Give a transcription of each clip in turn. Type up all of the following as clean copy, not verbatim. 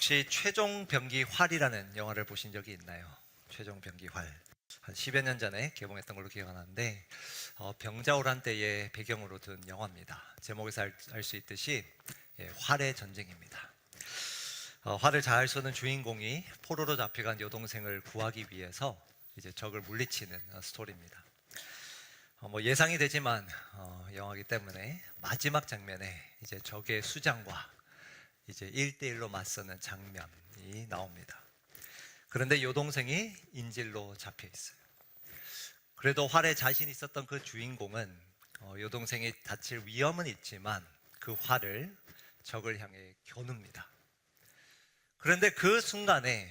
혹시 최종병기 활이라는 영화를 보신 적이 있나요? 최종병기 활. 한 10여 년 전에 개봉했던 걸로 기억하는데 병자호란 때의 배경으로 둔 영화입니다. 제목에서 알 수 있듯이 활의 전쟁입니다. 활을 잘 쏘는 주인공이 포로로 잡혀간 여동생을 구하기 위해서 이제 적을 물리치는 스토리입니다. 예상이 되지만 영화이기 때문에 마지막 장면에 이제 적의 수장과 이제 1대1로 맞서는 장면이 나옵니다. 그런데 여동생이 인질로 잡혀 있어요. 그래도 활에 자신 있었던 그 주인공은 여동생이 다칠 위험은 있지만 그 활을 적을 향해 겨눕니다. 그런데 그 순간에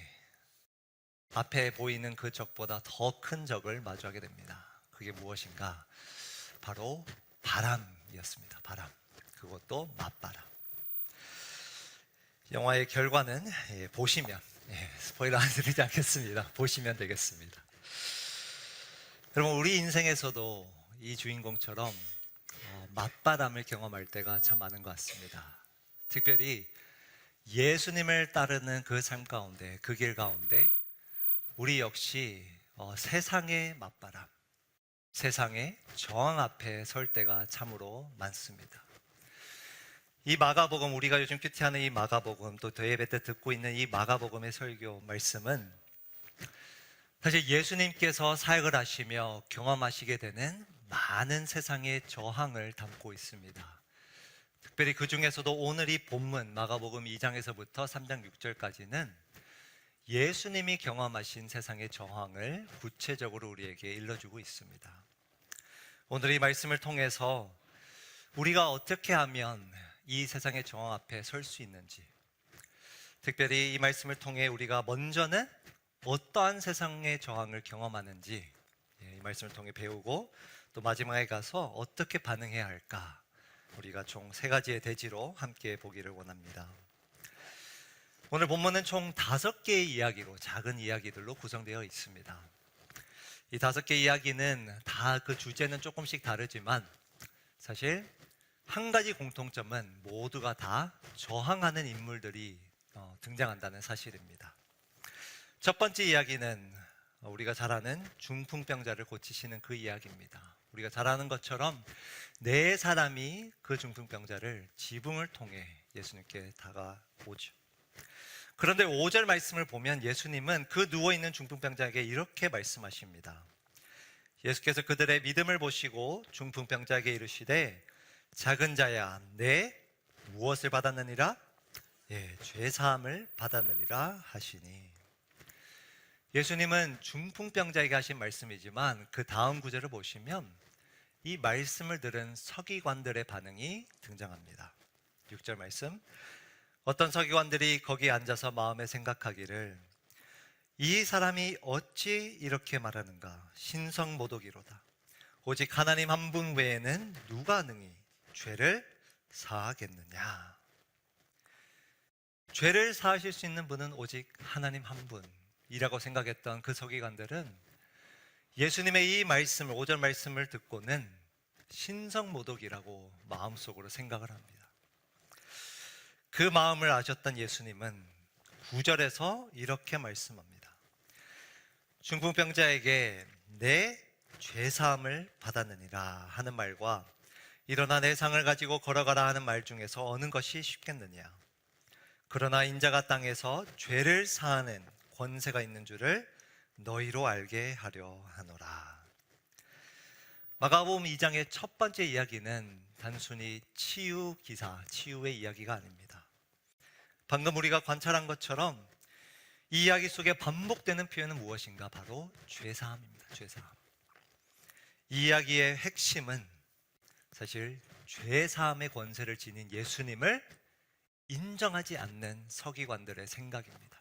앞에 보이는 그 적보다 더 큰 적을 마주하게 됩니다. 그게 무엇인가? 바로 바람이었습니다. 바람. 그것도 맞바람. 영화의 결과는 보시면, 스포일러 안 드리지 않겠습니다. 보시면 되겠습니다. 여러분, 우리 인생에서도 이 주인공처럼 맞바람을 경험할 때가 참 많은 것 같습니다. 특별히 예수님을 따르는 그 삶 가운데, 그 길 가운데 우리 역시 세상의 맞바람, 세상의 저항 앞에 설 때가 참으로 많습니다. 이 마가복음, 우리가 요즘 큐티하는 이 마가복음, 또 대예배 때 듣고 있는 이 마가복음의 설교 말씀은 사실 예수님께서 사역을 하시며 경험하시게 되는 많은 세상의 저항을 담고 있습니다. 특별히 그 중에서도 오늘 이 본문 마가복음 2장에서부터 3장 6절까지는 예수님이 경험하신 세상의 저항을 구체적으로 우리에게 일러주고 있습니다. 오늘 이 말씀을 통해서 우리가 어떻게 하면 이 세상의 저항 앞에 설 수 있는지, 특별히 이 말씀을 통해 우리가 먼저는 어떠한 세상의 저항을 경험하는지 이 말씀을 통해 배우고 또 마지막에 가서 어떻게 반응해야 할까, 우리가 총 3가지의 대지로 함께 보기를 원합니다. 오늘 본문은 총 5개의 이야기로, 작은 이야기들로 구성되어 있습니다. 이 5개 이야기는 다 그 주제는 조금씩 다르지만 사실 한 가지 공통점은 모두가 다 저항하는 인물들이 등장한다는 사실입니다. 첫 번째 이야기는 우리가 잘 아는 중풍병자를 고치시는 그 이야기입니다. 우리가 잘 아는 것처럼 4사람이 그 중풍병자를 지붕을 통해 예수님께 다가오죠. 그런데 5절 말씀을 보면 예수님은 그 누워있는 중풍병자에게 이렇게 말씀하십니다. 예수께서 그들의 믿음을 보시고 중풍병자에게 이르시되 작은 자야, 내 무엇을 받았느니라? 죄사함을 받았느니라 하시니. 예수님은 중풍병자에게 하신 말씀이지만 그 다음 구절을 보시면 이 말씀을 들은 서기관들의 반응이 등장합니다. 6절 말씀. 어떤 서기관들이 거기 앉아서 마음에 생각하기를 이 사람이 어찌 이렇게 말하는가? 신성모독이로다. 오직 하나님 한 분 외에는 누가 능히 죄를 사하겠느냐? 죄를 사하실 수 있는 분은 오직 하나님 한 분이라고 생각했던 그 서기관들은 예수님의 이 말씀을, 5절 말씀을 듣고는 신성모독이라고 마음속으로 생각을 합니다. 그 마음을 아셨던 예수님은 9절에서 이렇게 말씀합니다. 중풍병자에게 내 죄사함을 받았느니라 하는 말과 일어나 내 상을 가지고 걸어가라 하는 말 중에서 어느 것이 쉽겠느냐? 그러나 인자가 땅에서 죄를 사하는 권세가 있는 줄을 너희로 알게 하려 하노라. 마가복음 2장의 첫 번째 이야기는 단순히 치유 기사, 치유의 이야기가 아닙니다. 방금 우리가 관찰한 것처럼 이 이야기 속에 반복되는 표현은 무엇인가? 바로 죄사함입니다. 죄사함. 이 이야기의 핵심은 사실 죄사함의 권세를 지닌 예수님을 인정하지 않는 서기관들의 생각입니다.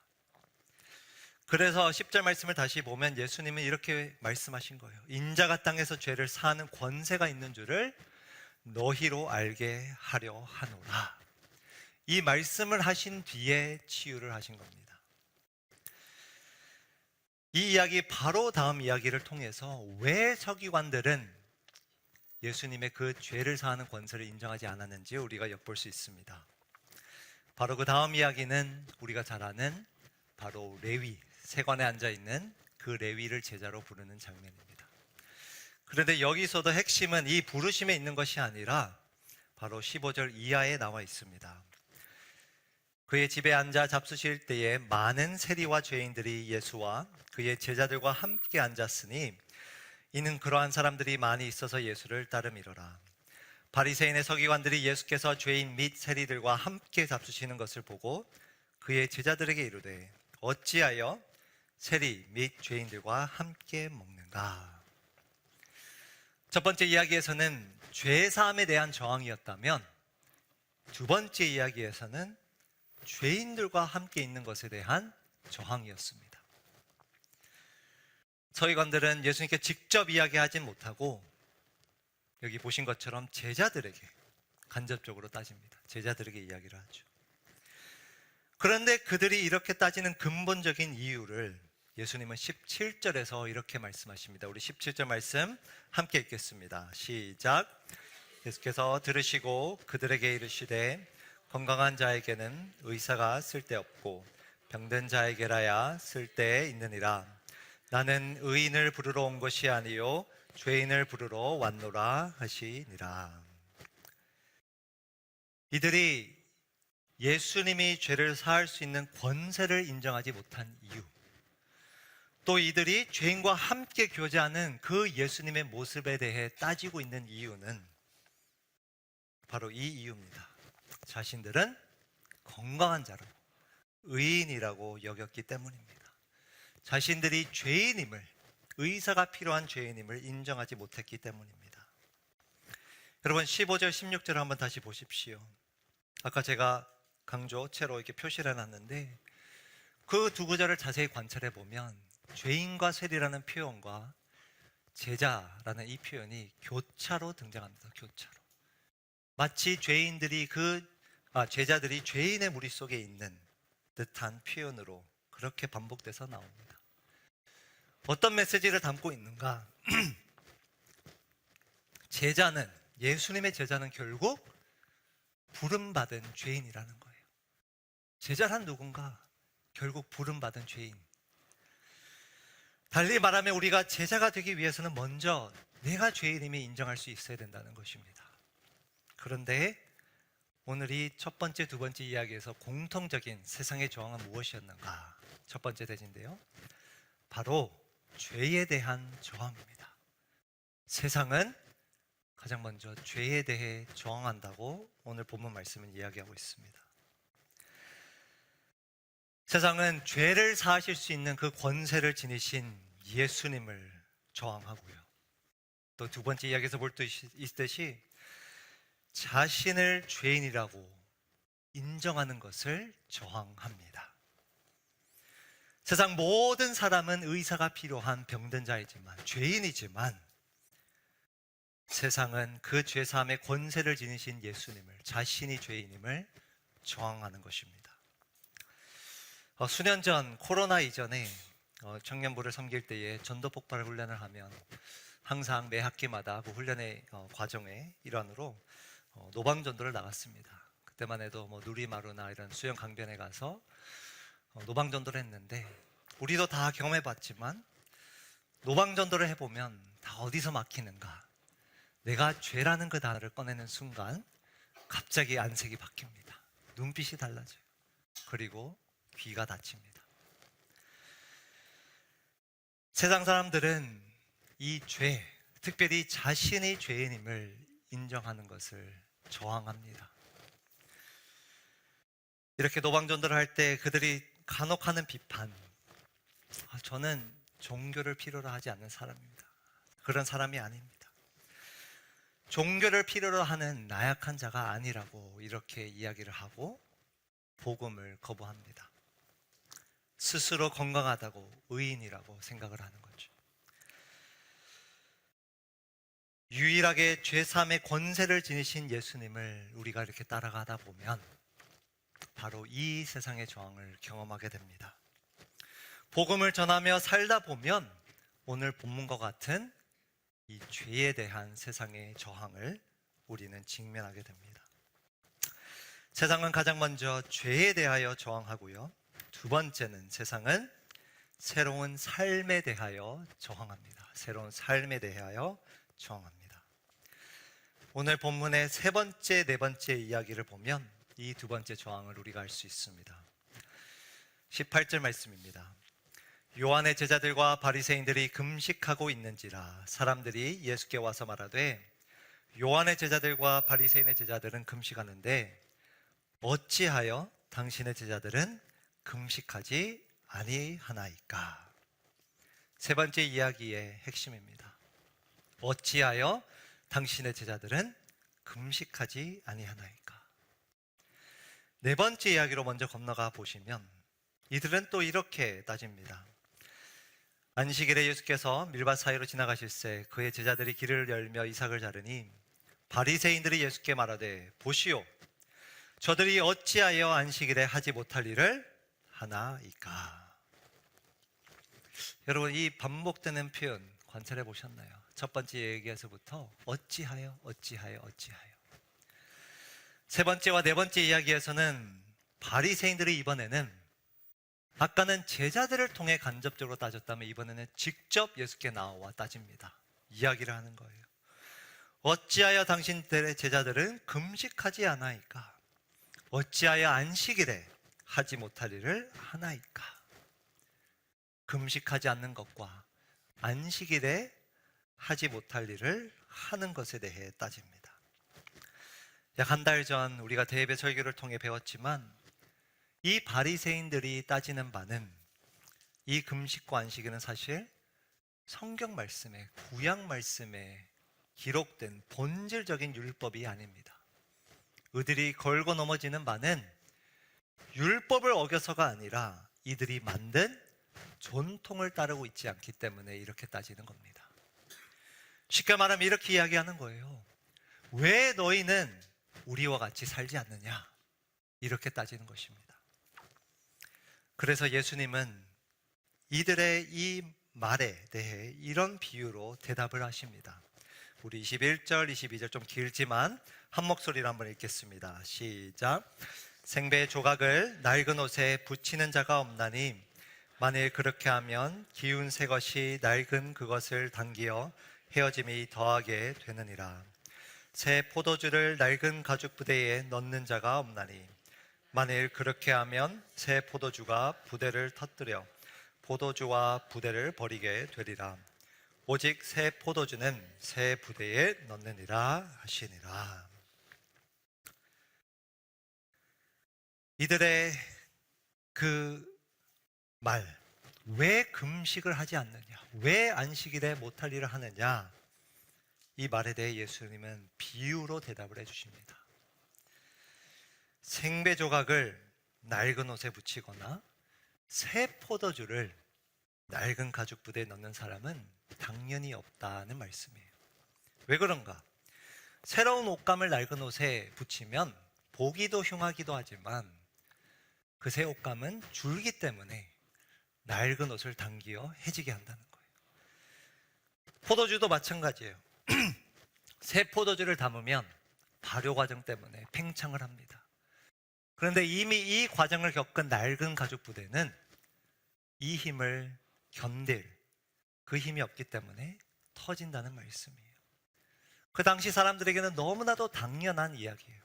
그래서 10절 말씀을 다시 보면 예수님은 이렇게 말씀하신 거예요. 인자가 땅에서 죄를 사하는 권세가 있는 줄을 너희로 알게 하려 하노라. 이 말씀을 하신 뒤에 치유를 하신 겁니다. 이 이야기 바로 다음 이야기를 통해서 왜 서기관들은 예수님의 그 죄를 사하는 권세를 인정하지 않았는지 우리가 엿볼 수 있습니다. 바로 그 다음 이야기는 우리가 잘 아는 바로 레위, 세관에 앉아있는 그 레위를 제자로 부르는 장면입니다. 그런데 여기서도 핵심은 이 부르심에 있는 것이 아니라 바로 15절 이하에 나와 있습니다. 그의 집에 앉아 잡수실 때에 많은 세리와 죄인들이 예수와 그의 제자들과 함께 앉았으니 이는 그러한 사람들이 많이 있어서 예수를 따름이로라. 바리새인의 서기관들이 예수께서 죄인 및 세리들과 함께 잡수시는 것을 보고 그의 제자들에게 이르되 어찌하여 세리 및 죄인들과 함께 먹는가? 첫 번째 이야기에서는 죄사함에 대한 저항이었다면 두 번째 이야기에서는 죄인들과 함께 있는 것에 대한 저항이었습니다. 서기관들은 예수님께 직접 이야기하지 못하고 여기 보신 것처럼 제자들에게 간접적으로 따집니다. 제자들에게 이야기를 하죠. 그런데 그들이 이렇게 따지는 근본적인 이유를 예수님은 17절에서 이렇게 말씀하십니다. 우리 17절 말씀 함께 읽겠습니다. 시작. 예수께서 들으시고 그들에게 이르시되 건강한 자에게는 의사가 쓸데없고 병든 자에게라야 쓸데 있느니라. 나는 의인을 부르러 온 것이 아니요 죄인을 부르러 왔노라 하시니라. 이들이 예수님이 죄를 사할 수 있는 권세를 인정하지 못한 이유, 또 이들이 죄인과 함께 교제하는 그 예수님의 모습에 대해 따지고 있는 이유는 바로 이 이유입니다. 자신들은 건강한 자로 의인이라고 여겼기 때문입니다. 자신들이 죄인임을, 의사가 필요한 죄인임을 인정하지 못했기 때문입니다. 여러분 15절 16절 한번 다시 보십시오. 아까 제가 강조체로 이렇게 표시를 해놨는데 그 두 구절을 자세히 관찰해 보면 죄인과 세리라는 표현과 제자라는 이 표현이 교차로 등장합니다. 교차로. 마치 제자들이 죄인의 무리 속에 있는 듯한 표현으로 그렇게 반복돼서 나옵니다. 어떤 메시지를 담고 있는가? 예수님의 제자는 결국 부름받은 죄인이라는 거예요. 제자란 누군가? 결국 부름받은 죄인. 달리 말하면 우리가 제자가 되기 위해서는 먼저 내가 죄인임을 인정할 수 있어야 된다는 것입니다. 그런데 오늘 이 첫 번째, 두 번째 이야기에서 공통적인 세상의 저항은 무엇이었는가? 첫 번째 대지인데요. 바로 죄에 대한 저항입니다. 세상은 가장 먼저 죄에 대해 저항한다고 오늘 본문 말씀은 이야기하고 있습니다. 세상은 죄를 사하실 수 있는 그 권세를 지니신 예수님을 저항하고요. 또 두 번째 이야기에서 볼 수 있듯이 자신을 죄인이라고 인정하는 것을 저항합니다. 세상 모든 사람은 의사가 필요한 병든 자이지만, 죄인이지만 세상은 그 죄사함의 권세를 지니신 예수님을, 자신이 죄인임을 저항하는 것입니다. 수년 전 코로나 이전에 청년부를 섬길 때에 전도 폭발 훈련을 하면 항상 매 학기마다 그 훈련의 과정의 일환으로 노방전도를 나갔습니다. 그때만 해도 누리마루나 이런 수영 강변에 가서 노방전도를 했는데, 우리도 다 경험해봤지만 노방전도를 해보면 다 어디서 막히는가? 내가 죄라는 그 단어를 꺼내는 순간 갑자기 안색이 바뀝니다. 눈빛이 달라져요. 그리고 귀가 닫힙니다. 세상 사람들은 이 죄, 특별히 자신의 죄인임을 인정하는 것을 저항합니다. 이렇게 노방전도를 할 때 그들이 간혹 하는 비판, 저는 종교를 필요로 하지 않는 사람입니다. 그런 사람이 아닙니다. 종교를 필요로 하는 나약한 자가 아니라고 이렇게 이야기를 하고 복음을 거부합니다. 스스로 건강하다고, 의인이라고 생각을 하는 거죠. 유일하게 죄사함의 권세를 지니신 예수님을 우리가 이렇게 따라가다 보면 바로 이 세상의 저항을 경험하게 됩니다. 복음을 전하며 살다 보면 오늘 본문과 같은 이 죄에 대한 세상의 저항을 우리는 직면하게 됩니다. 세상은 가장 먼저 죄에 대하여 저항하고요. 두 번째는 세상은 새로운 삶에 대하여 저항합니다. 새로운 삶에 대하여 저항합니다. 오늘 본문의 세 번째, 네 번째 이야기를 보면 이 두 번째 저항을 우리가 알 수 있습니다. 18절 말씀입니다. 요한의 제자들과 바리새인들이 금식하고 있는지라 사람들이 예수께 와서 말하되 요한의 제자들과 바리새인의 제자들은 금식하는데 어찌하여 당신의 제자들은 금식하지 아니하나이까? 세 번째 이야기의 핵심입니다. 어찌하여 당신의 제자들은 금식하지 아니하나이까? 네 번째 이야기로 먼저 건너가 보시면 이들은 또 이렇게 따집니다. 안식일에 예수께서 밀밭 사이로 지나가실새 그의 제자들이 길을 열며 이삭을 자르니 바리새인들이 예수께 말하되 보시오, 저들이 어찌하여 안식일에 하지 못할 일을 하나이까? 여러분, 이 반복되는 표현 관찰해 보셨나요? 첫 번째 얘기에서부터 어찌하여. 세 번째와 네 번째 이야기에서는 바리새인들이 이번에는, 아까는 제자들을 통해 간접적으로 따졌다면 이번에는 직접 예수께 나와 따집니다. 이야기를 하는 거예요. 어찌하여 당신들의 제자들은 금식하지 않아이까? 어찌하여 안식일에 하지 못할 일을 하나이까? 금식하지 않는 것과 안식일에 하지 못할 일을 하는 것에 대해 따집니다. 약 한 달 전 우리가 대예배 설교를 통해 배웠지만 이 바리새인들이 따지는 바는 이 금식과 안식일은 사실 성경 말씀에, 구약 말씀에 기록된 본질적인 율법이 아닙니다. 그들이 걸고 넘어지는 바는 율법을 어겨서가 아니라 이들이 만든 전통을 따르고 있지 않기 때문에 이렇게 따지는 겁니다. 쉽게 말하면 이렇게 이야기하는 거예요. 왜 너희는 우리와 같이 살지 않느냐? 이렇게 따지는 것입니다. 그래서 예수님은 이들의 이 말에 대해 이런 비유로 대답을 하십니다. 우리 21절, 22절 좀 길지만 한 목소리로 한번 읽겠습니다. 시작. 생배 조각을 낡은 옷에 붙이는 자가 없나니 만일 그렇게 하면 기운 새 것이 낡은 그것을 당기어 헤어짐이 더하게 되느니라. 새 포도주를 낡은 가죽 부대에 넣는 자가 없나니 만일 그렇게 하면 새 포도주가 부대를 터뜨려 포도주와 부대를 버리게 되리라. 오직 새 포도주는 새 부대에 넣느니라 하시니라. 이들의 그 말, 왜 금식을 하지 않느냐, 왜 안식일에 못할 일을 하느냐, 이 말에 대해 예수님은 비유로 대답을 해주십니다. 생배 조각을 낡은 옷에 붙이거나 새 포도주를 낡은 가죽 부대에 넣는 사람은 당연히 없다는 말씀이에요. 왜 그런가? 새로운 옷감을 낡은 옷에 붙이면 보기도 흉하기도 하지만 그 새 옷감은 줄기 때문에 낡은 옷을 당기어 해지게 한다는 거예요. 포도주도 마찬가지예요. 새 포도주를 담으면 발효 과정 때문에 팽창을 합니다. 그런데 이미 이 과정을 겪은 낡은 가죽 부대는 이 힘을 견딜 그 힘이 없기 때문에 터진다는 말씀이에요. 그 당시 사람들에게는 너무나도 당연한 이야기예요.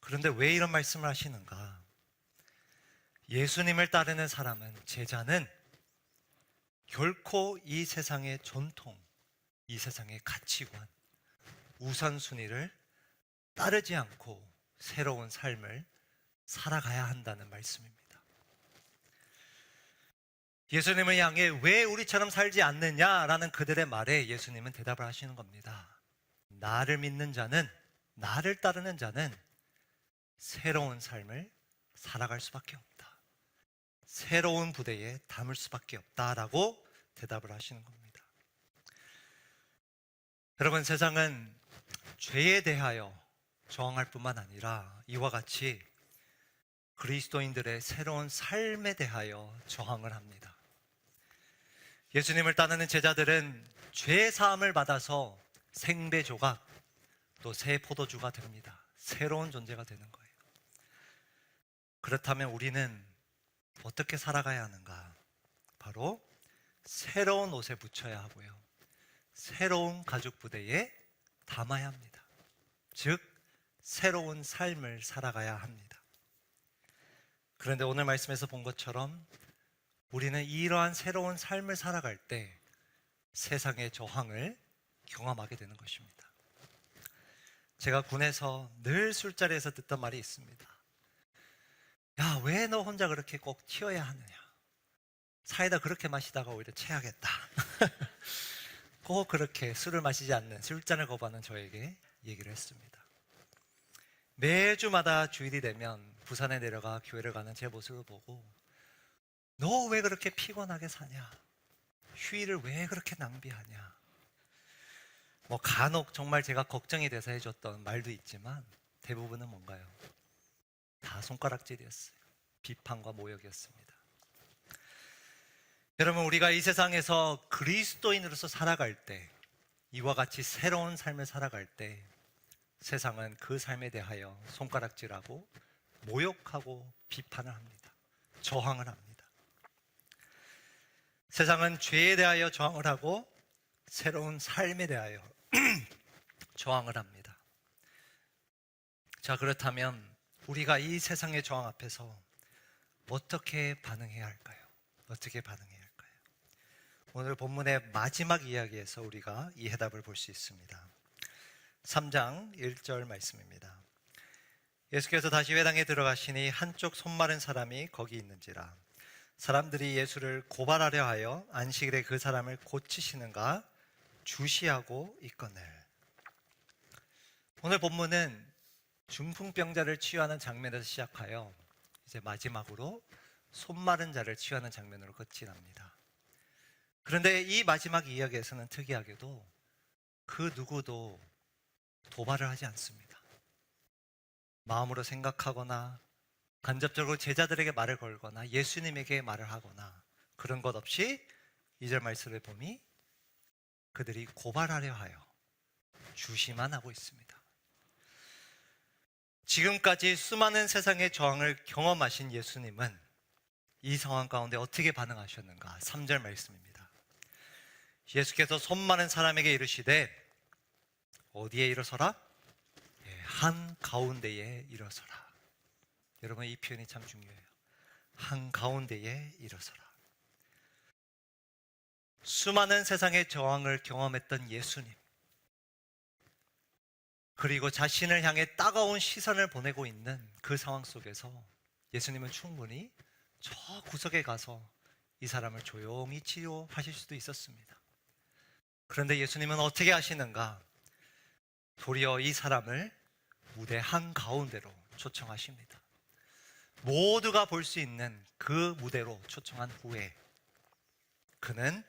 그런데 왜 이런 말씀을 하시는가? 예수님을 따르는 사람은, 제자는 결코 이 세상의 전통, 이 세상의 가치관, 우선순위를 따르지 않고 새로운 삶을 살아가야 한다는 말씀입니다. 예수님을 향해 왜 우리처럼 살지 않느냐라는 그들의 말에 예수님은 대답을 하시는 겁니다. 나를 믿는 자는, 나를 따르는 자는 새로운 삶을 살아갈 수밖에 없다. 새로운 부대에 담을 수밖에 없다라고 대답을 하시는 겁니다. 여러분, 세상은 죄에 대하여 저항할 뿐만 아니라 이와 같이 그리스도인들의 새로운 삶에 대하여 저항을 합니다. 예수님을 따르는 제자들은 죄 사함을 받아서 생배 조각, 또 새 포도주가 됩니다. 새로운 존재가 되는 거예요. 그렇다면 우리는 어떻게 살아가야 하는가? 바로 새로운 옷에 붙여야 하고요. 새로운 가죽 부대에 담아야 합니다. 즉, 새로운 삶을 살아가야 합니다. 그런데 오늘 말씀에서 본 것처럼 우리는 이러한 새로운 삶을 살아갈 때 세상의 저항을 경험하게 되는 것입니다. 제가 군에서 늘 술자리에서 듣던 말이 있습니다. 야, 왜 너 혼자 그렇게 꼭 튀어야 하느냐? 사이다 그렇게 마시다가 오히려 체하겠다. 꼭 그렇게 술을 마시지 않는, 술잔을 거부하는 저에게 얘기를 했습니다. 매주마다 주일이 되면 부산에 내려가 교회를 가는 제 모습을 보고 너 왜 그렇게 피곤하게 사냐? 휴일을 왜 그렇게 낭비하냐? 간혹 정말 제가 걱정이 돼서 해줬던 말도 있지만 대부분은 뭔가요? 다 손가락질이었어요. 비판과 모욕이었습니다. 여러분, 우리가 이 세상에서 그리스도인으로서 살아갈 때, 이와 같이 새로운 삶을 살아갈 때 세상은 그 삶에 대하여 손가락질하고 모욕하고 비판을 합니다. 저항을 합니다. 세상은 죄에 대하여 저항을 하고 새로운 삶에 대하여 저항을 합니다. 자, 그렇다면 우리가 이 세상의 저항 앞에서 어떻게 반응해야 할까요? 어떻게 반응해야 할까요? 오늘 본문의 마지막 이야기에서 우리가 이 해답을 볼 수 있습니다. 3장 1절 말씀입니다. 예수께서 다시 회당에 들어가시니 한쪽 손 마른 사람이 거기 있는지라. 사람들이 예수를 고발하려 하여 안식일에 그 사람을 고치시는가 주시하고 있거늘. 오늘 본문은 중풍병자를 치유하는 장면에서 시작하여 이제 마지막으로 손 마른 자를 치유하는 장면으로 끝이 납니다. 그런데 이 마지막 이야기에서는 특이하게도 그 누구도 도발을 하지 않습니다. 마음으로 생각하거나 간접적으로 제자들에게 말을 걸거나 예수님에게 말을 하거나 그런 것 없이 2절 말씀을 보니 그들이 고발하려 하여 주시만 하고 있습니다. 지금까지 수많은 세상의 저항을 경험하신 예수님은 이 상황 가운데 어떻게 반응하셨는가? 3절 말씀입니다. 예수께서 손 많은 사람에게 이르시되 어디에 일어서라? 한가운데에 일어서라. 여러분, 이 표현이 참 중요해요. 한가운데에 일어서라. 수많은 세상의 저항을 경험했던 예수님, 그리고 자신을 향해 따가운 시선을 보내고 있는 그 상황 속에서 예수님은 충분히 저 구석에 가서 이 사람을 조용히 치료하실 수도 있었습니다. 그런데 예수님은 어떻게 하시는가? 도리어 이 사람을 무대 한가운데로 초청하십니다. 모두가 볼 수 있는 그 무대로 초청한 후에 그는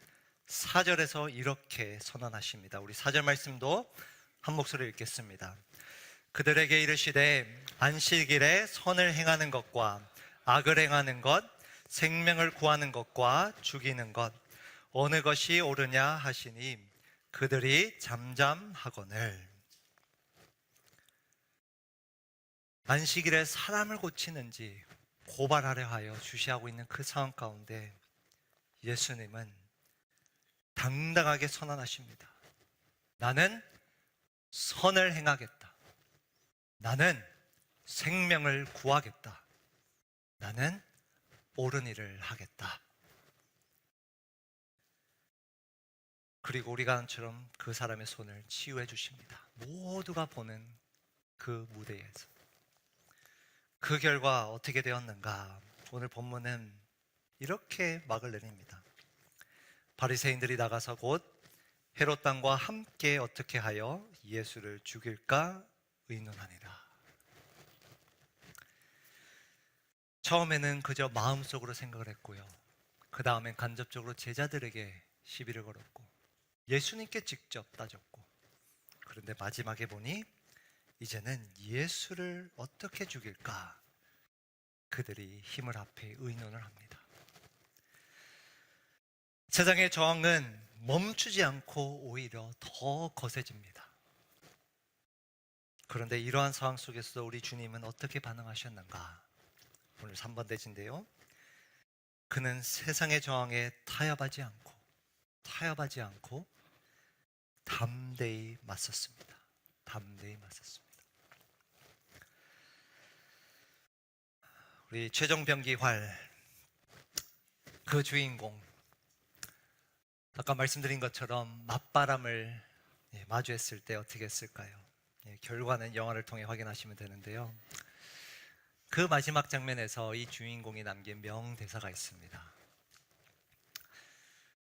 4절에서 이렇게 선언하십니다. 우리 4절 말씀도 한 목소리로 읽겠습니다. 그들에게 이르시되 안식일에 선을 행하는 것과 악을 행하는 것, 생명을 구하는 것과 죽이는 것 어느 것이 옳으냐 하시니 그들이 잠잠하거늘. 안식일에 사람을 고치는지 고발하려 하여 주시하고 있는 그 상황 가운데 예수님은 당당하게 선언하십니다. 나는 선을 행하겠다. 나는 생명을 구하겠다. 나는 옳은 일을 하겠다. 그리고 우리가 한처럼 그 사람의 손을 치유해 주십니다. 모두가 보는 그 무대에서. 그 결과 어떻게 되었는가? 오늘 본문은 이렇게 막을 내립니다. 바리새인들이 나가서 곧 헤롯 왕과 함께 어떻게 하여 예수를 죽일까 의논하니라. 처음에는 그저 마음속으로 생각을 했고요. 그 다음엔 간접적으로 제자들에게 시비를 걸었고 예수님께 직접 따졌고, 그런데 마지막에 보니 이제는 예수를 어떻게 죽일까 그들이 힘을 합해 의논을 합니다. 세상의 저항은 멈추지 않고 오히려 더 거세집니다. 그런데 이러한 상황 속에서 우리 주님은 어떻게 반응하셨는가? 오늘 3번 대지인데요. 그는 세상의 저항에 타협하지 않고 담대히 맞섰습니다. 담대히 맞섰습니다. 우리 최종병기 활 그 주인공, 아까 말씀드린 것처럼 맞바람을 마주했을 때 어떻게 했을까요? 결과는 영화를 통해 확인하시면 되는데요. 그 마지막 장면에서 이 주인공이 남긴 명대사가 있습니다.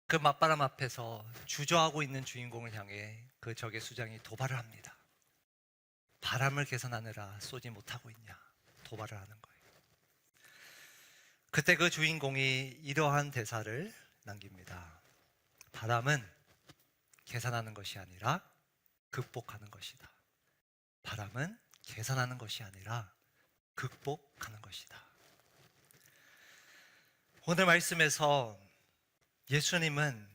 그 맞바람 앞에서 주저하고 있는 주인공을 향해 그 적의 수장이 도발을 합니다. 바람을 개선하느라 쏘지 못하고 있냐, 도발을 하는 거예요. 그때 그 주인공이 이러한 대사를 남깁니다. 바람은 계산하는 것이 아니라 극복하는 것이다. 바람은 계산하는 것이 아니라 극복하는 것이다. 오늘 말씀에서 예수님은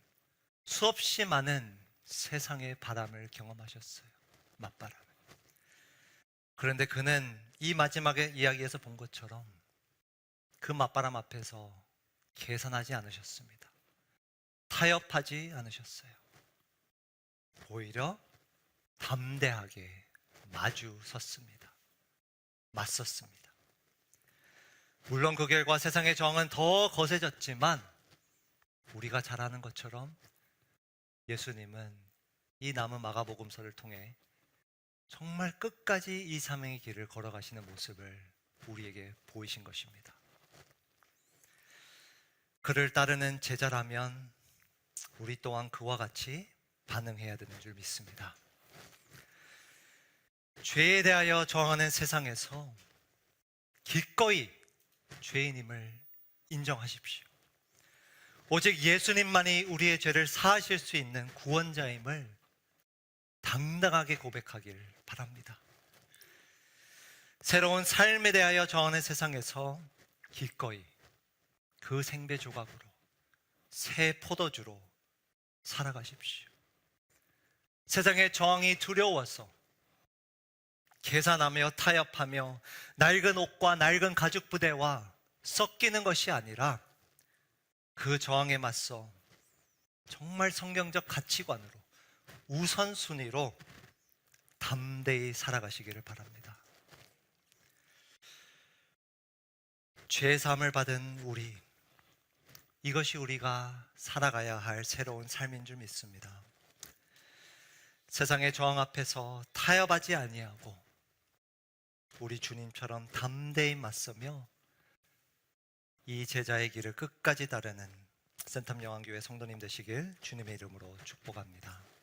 수없이 많은 세상의 바람을 경험하셨어요. 맞바람을. 그런데 그는 이 마지막의 이야기에서 본 것처럼 그 맞바람 앞에서 계산하지 않으셨습니다. 타협하지 않으셨어요. 오히려 담대하게 마주 섰습니다. 맞섰습니다. 물론 그 결과 세상의 저항은 더 거세졌지만 우리가 잘 아는 것처럼 예수님은 이 남은 마가복음서를 통해 정말 끝까지 이 사명의 길을 걸어가시는 모습을 우리에게 보이신 것입니다. 그를 따르는 제자라면 우리 또한 그와 같이 반응해야 되는 줄 믿습니다. 죄에 대하여 저항하는 세상에서 기꺼이 죄인임을 인정하십시오. 오직 예수님만이 우리의 죄를 사하실 수 있는 구원자임을 당당하게 고백하길 바랍니다. 새로운 삶에 대하여 저항하는 세상에서 기꺼이 그 생배 조각으로 새 포도주로 살아가십시오. 세상의 저항이 두려워서 계산하며 타협하며 낡은 옷과 낡은 가죽 부대와 섞이는 것이 아니라 그 저항에 맞서 정말 성경적 가치관으로 우선순위로 담대히 살아가시기를 바랍니다. 죄사함을 받은 우리, 이것이 우리가 살아가야 할 새로운 삶인 줄 믿습니다. 세상의 저항 앞에서 타협하지 아니하고 우리 주님처럼 담대히 맞서며 이 제자의 길을 끝까지 따르는 센텀 영안교회 성도님 되시길 주님의 이름으로 축복합니다.